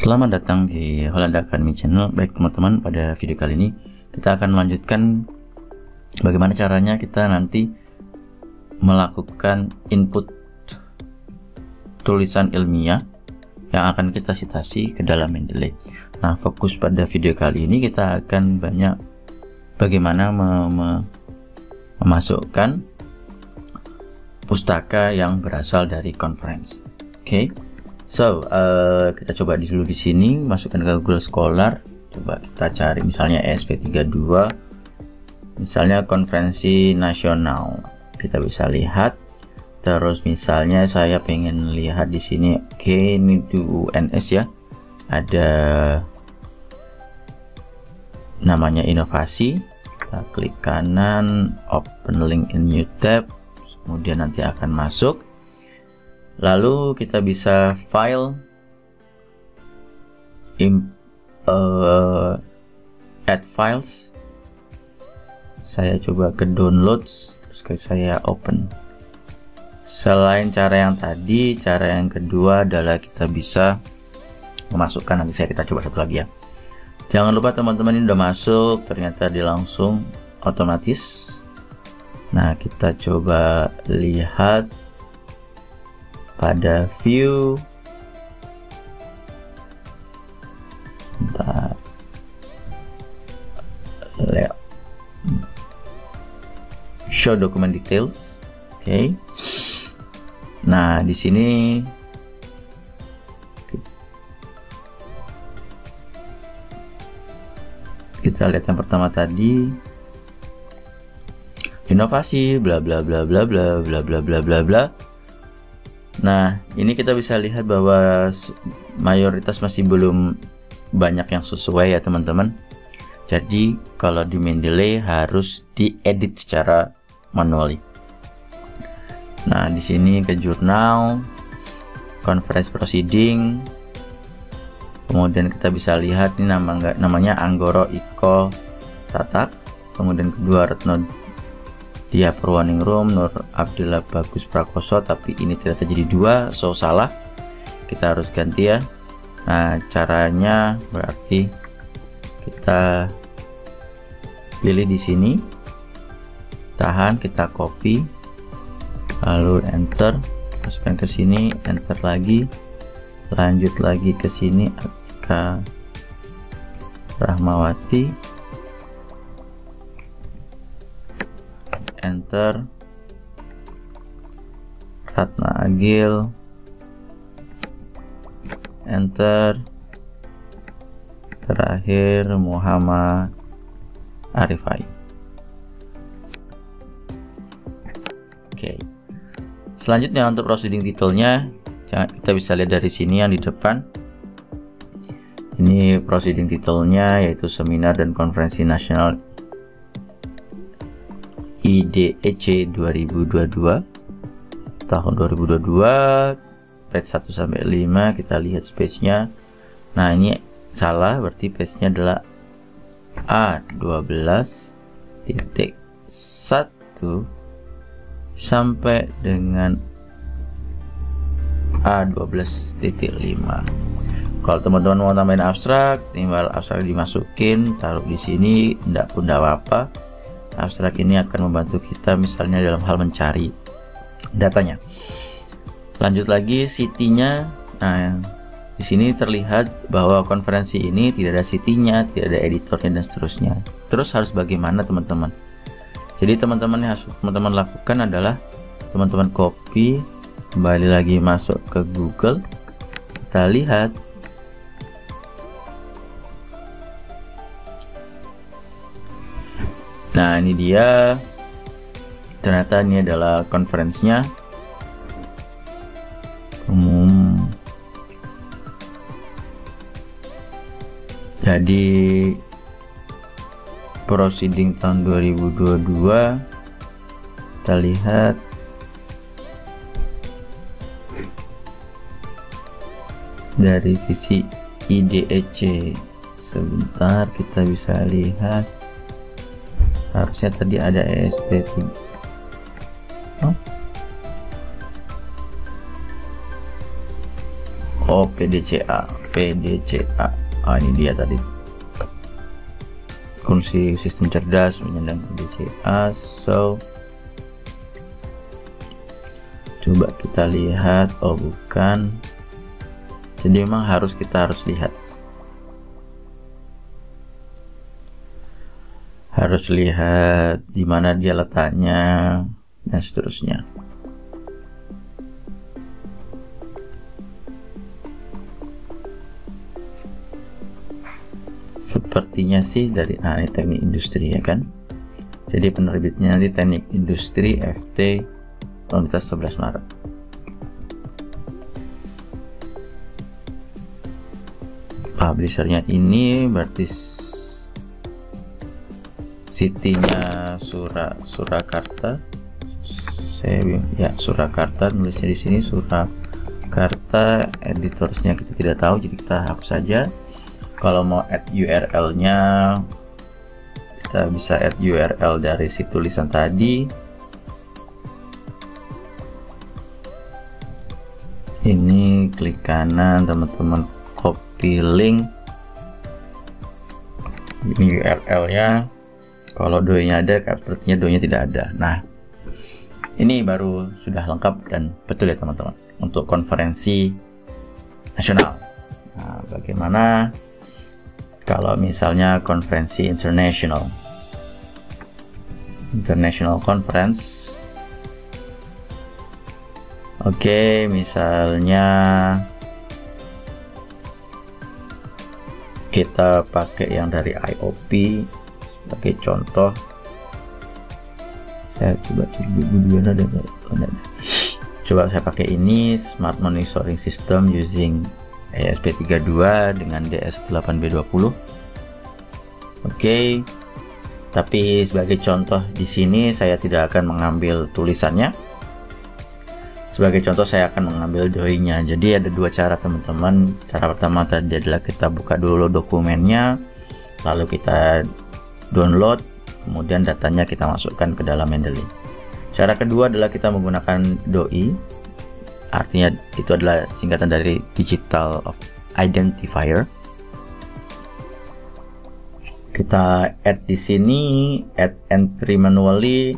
Selamat datang di Holland Academy Channel. Baik teman-teman, pada video kali ini kita akan melanjutkan bagaimana caranya kita nanti melakukan input tulisan ilmiah yang akan kita citasi ke dalam Mendeley. Nah, fokus pada video kali ini kita akan banyak bagaimana memasukkan pustaka yang berasal dari conference. Oke. So, kita coba dulu di sini, masukkan ke Google Scholar. Coba kita cari misalnya ESP32, misalnya konferensi nasional. Kita bisa lihat. Terus misalnya saya pengen lihat di sini, oke, ini di UNS ya. Ada namanya inovasi. Kita klik kanan, open link in new tab. Kemudian nanti akan masuk. Lalu kita bisa file, add files. Saya coba ke downloads, terus saya open. Selain cara yang tadi, cara yang kedua adalah kita bisa memasukkan, nanti kita coba satu lagi ya. Jangan lupa teman-teman, ini udah masuk, ternyata dia langsung otomatis. Nah, kita coba lihat pada view, show document details. Oke. Nah, di sini kita lihat yang pertama tadi, inovasi bla bla bla bla bla bla bla bla bla bla. Nah, ini kita bisa lihat bahwa mayoritas masih belum banyak yang sesuai ya teman-teman. Jadi kalau di Mendeley harus diedit secara manually. Nah, di sini ke jurnal, conference proceeding. Kemudian kita bisa lihat ini namanya Anggoro Iko Tatak. Kemudian kedua Retno Dia Purwaningrum, Nur Abdillah Bagus Prakoso, tapi ini tidak terjadi dua, so salah. Kita harus ganti ya. Nah, caranya berarti kita pilih di sini, tahan, kita copy, lalu enter, masukkan ke sini, enter lagi, lanjut lagi ke sini, Atika Rahmawati, enter, Ratna Agil, enter, terakhir Muhammad Arifai. Oke. Selanjutnya untuk proceeding titelnya, kita bisa lihat dari sini yang di depan. Ini proceeding titelnya yaitu Seminar dan Konferensi Nasional IDEC 2022 tahun 2022, page 1 sampai 5. Kita lihat page-nya. Nah, ini salah, berarti page-nya adalah A12.1 sampai dengan A12.5. Kalau teman-teman mau tambahin abstrak, tinggal abstrak dimasukin, taruh di sini, enggak pun apa-apa. Abstrak ini akan membantu kita misalnya dalam hal mencari datanya. Lanjut lagi city-nya. Nah, di sini terlihat bahwa konferensi ini tidak ada city-nya, tidak ada editornya dan seterusnya. Terus harus bagaimana teman-teman? Jadi teman-teman yang harus teman-teman lakukan adalah teman-teman copy, kembali lagi masuk ke Google, kita lihat. Nah, ini dia, ternyata ini adalah konferensinya umum. Jadi proceeding tahun 2022, kita lihat dari sisi IDEC. Sebentar, kita bisa lihat. Harusnya tadi ada ESP3. Oh, PDCA. Ini dia tadi, fungsi sistem cerdas menyandang PDCA. So coba kita lihat. Oh, bukan. Jadi memang kita harus lihat di mana dia letaknya dan seterusnya. Sepertinya sih dari ini teknik industri ya kan. Jadi penerbitnya nanti teknik industri FT Universitas 11 Maret. Publishernya ini berarti City-nya Surakarta. Surakarta, nulisnya di sini Surakarta. Editorsnya kita tidak tahu, jadi kita hapus saja. Kalau mau add URL-nya, kita bisa add URL dari si tulisan tadi. Ini klik kanan teman-teman, copy link. Ini URL-nya. Kalau doanya ada, sepertinya doanya tidak ada. Nah, ini baru sudah lengkap dan betul ya teman-teman untuk konferensi nasional. Nah, bagaimana kalau misalnya konferensi international conference? Oke, misalnya kita pakai yang dari IOP sebagai contoh. Saya coba cek dulu ada. Coba saya pakai ini, Smart Monitoring System using ESP32 dengan DS8B20. Oke. Tapi sebagai contoh di sini saya tidak akan mengambil tulisannya. Sebagai contoh saya akan mengambil doi-nya. Jadi ada dua cara teman-teman. Cara pertama tadi adalah kita buka dulu dokumennya, lalu kita download, kemudian datanya kita masukkan ke dalam Mendeley. Cara kedua adalah kita menggunakan doi, artinya itu adalah singkatan dari Digital Identifier. Kita add di sini, add entry manually,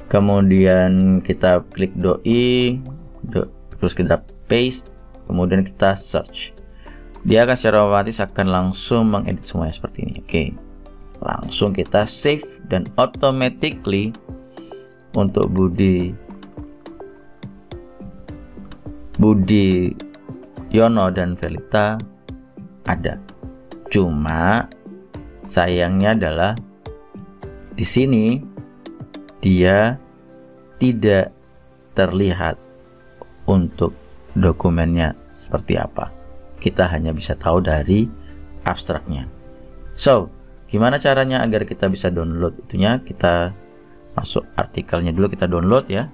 kemudian kita klik doi, terus kita paste, kemudian kita search. Dia akan secara otomatis akan langsung mengedit semuanya seperti ini. Oke, langsung kita save dan automatically untuk Budi Yono dan Velita ada. Cuma sayangnya adalah di sini dia tidak terlihat untuk dokumennya seperti apa. Kita hanya bisa tahu dari abstraknya. So, gimana caranya agar kita bisa download itunya? Kita masuk artikelnya dulu, kita download ya.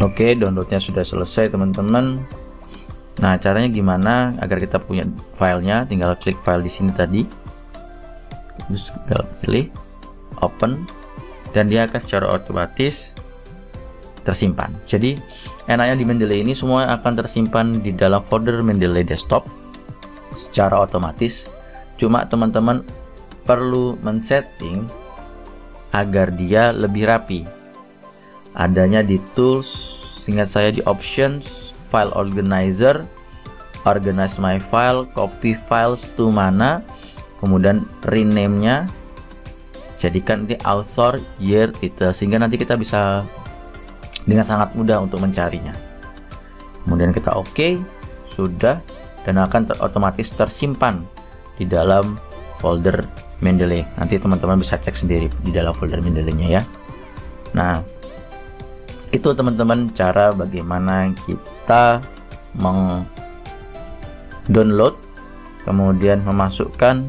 Oke, downloadnya sudah selesai teman-teman. Nah, caranya gimana agar kita punya filenya? Tinggal klik file di sini tadi, terus pilih open, dan dia akan secara otomatis tersimpan. Jadi enaknya di Mendeley ini semua akan tersimpan di dalam folder Mendeley desktop secara otomatis. Cuma teman-teman perlu men-setting agar dia lebih rapi. Adanya di tools, seingat saya di options, file organizer, organize my file, copy files to mana, kemudian rename-nya jadikan ini author, year, title, sehingga nanti kita bisa dengan sangat mudah untuk mencarinya. Kemudian kita OK, sudah, dan akan otomatis tersimpan di dalam folder Mendeley. Nanti teman-teman bisa cek sendiri di dalam folder Mendeley-nya ya. Nah, itu teman-teman cara bagaimana kita meng-download kemudian memasukkan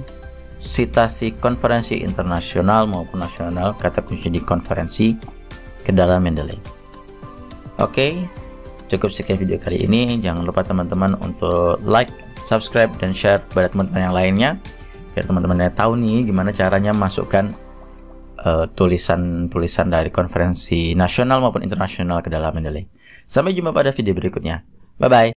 citasi konferensi internasional maupun nasional, kata kunci di konferensi, ke dalam Mendeley. Oke, cukup sekian video kali ini. Jangan lupa teman-teman untuk like, subscribe, dan share kepada teman-teman yang lainnya, biar teman-teman tahu nih gimana caranya masukkan tulisan-tulisan dari konferensi nasional maupun internasional ke dalam Mendeley. Sampai jumpa pada video berikutnya. Bye-bye.